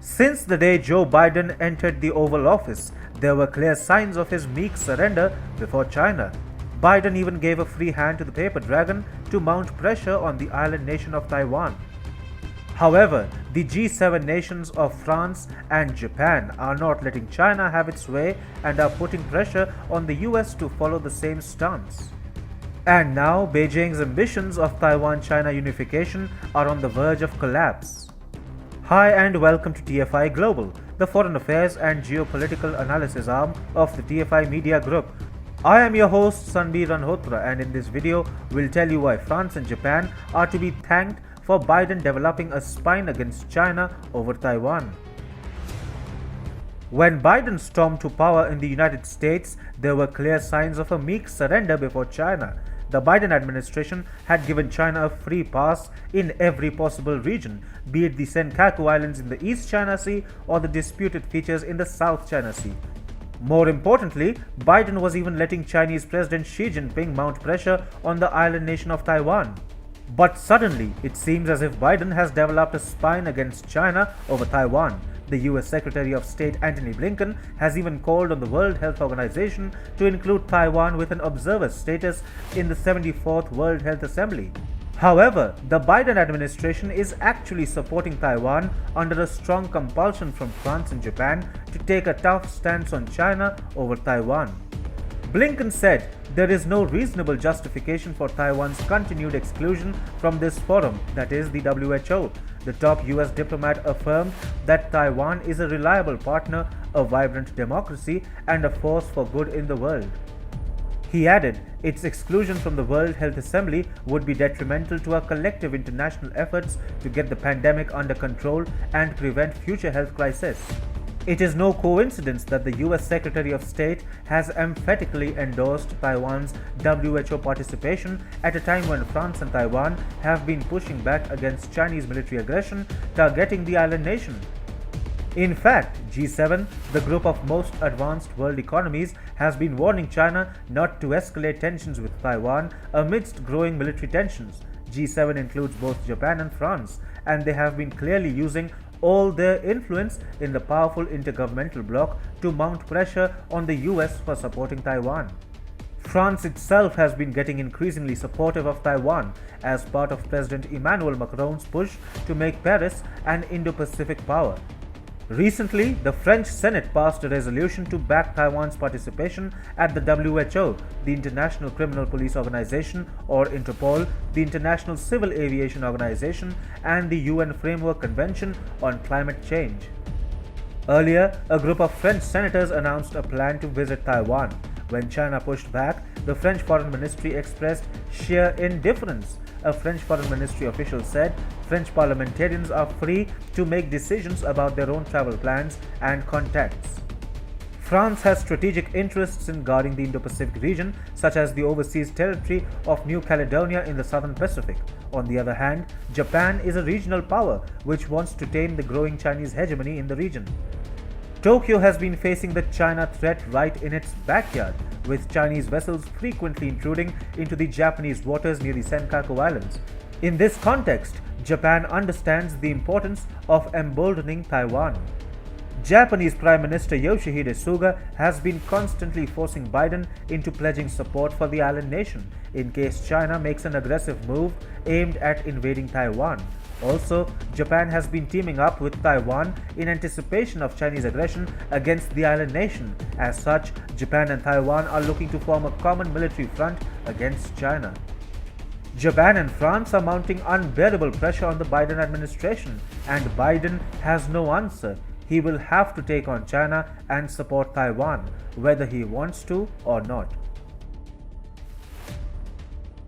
Since the day Joe Biden entered the Oval Office, there were clear signs of his meek surrender before China. Biden even gave a free hand to the paper dragon to mount pressure on the island nation of Taiwan. However, the G7 nations of France and Japan are not letting China have its way and are putting pressure on the US to follow the same stance. And now, Beijing's ambitions of Taiwan-China unification are on the verge of collapse. Hi and welcome to TFI Global, the foreign affairs and geopolitical analysis arm of the TFI Media Group. I am your host Sanbir Ranhotra, and in this video we'll tell you why France and Japan are to be thanked for Biden developing a spine against China over Taiwan. When Biden stormed to power in the United States, there were clear signs of a meek surrender before China. The Biden administration had given China a free pass in every possible region, be it the Senkaku Islands in the East China Sea or the disputed features in the South China Sea. More importantly, Biden was even letting Chinese President Xi Jinping mount pressure on the island nation of Taiwan. But suddenly, it seems as if Biden has developed a spine against China over Taiwan. The US Secretary of State Antony Blinken has even called on the World Health Organization to include Taiwan with an observer status in the 74th World Health Assembly. However, the Biden administration is actually supporting Taiwan under a strong compulsion from France and Japan to take a tough stance on China over Taiwan. Blinken said there is no reasonable justification for Taiwan's continued exclusion from this forum, that is the WHO. The top US diplomat affirmed that Taiwan is a reliable partner, a vibrant democracy, and a force for good in the world. He added, its exclusion from the World Health Assembly would be detrimental to our collective international efforts to get the pandemic under control and prevent future health crises. It is no coincidence that the US Secretary of State has emphatically endorsed Taiwan's WHO participation at a time when France and Taiwan have been pushing back against Chinese military aggression targeting the island nation. In fact, G7, the group of most advanced world economies, has been warning China not to escalate tensions with Taiwan amidst growing military tensions. G7 includes both Japan and France, and they have been clearly using all their influence in the powerful intergovernmental bloc to mount pressure on the US for supporting Taiwan. France itself has been getting increasingly supportive of Taiwan as part of President Emmanuel Macron's push to make Paris an Indo-Pacific power. Recently, the French Senate passed a resolution to back Taiwan's participation at the WHO, the International Criminal Police Organization or Interpol, the International Civil Aviation Organization, and the UN Framework Convention on Climate Change. Earlier, a group of French senators announced a plan to visit Taiwan. When China pushed back, the French Foreign Ministry expressed sheer indifference. A French Foreign Ministry official said French parliamentarians are free to make decisions about their own travel plans and contacts. France has strategic interests in guarding the Indo-Pacific region, such as the overseas territory of New Caledonia in the southern Pacific. On the other hand, Japan is a regional power which wants to tame the growing Chinese hegemony in the region. Tokyo has been facing the China threat right in its backyard, with Chinese vessels frequently intruding into the Japanese waters near the Senkaku Islands. In this context, Japan understands the importance of emboldening Taiwan. Japanese Prime Minister Yoshihide Suga has been constantly forcing Biden into pledging support for the island nation in case China makes an aggressive move aimed at invading Taiwan. Also, Japan has been teaming up with Taiwan in anticipation of Chinese aggression against the island nation. As such, Japan and Taiwan are looking to form a common military front against China. Japan and France are mounting unbearable pressure on the Biden administration, and Biden has no answer. He will have to take on China and support Taiwan, whether he wants to or not.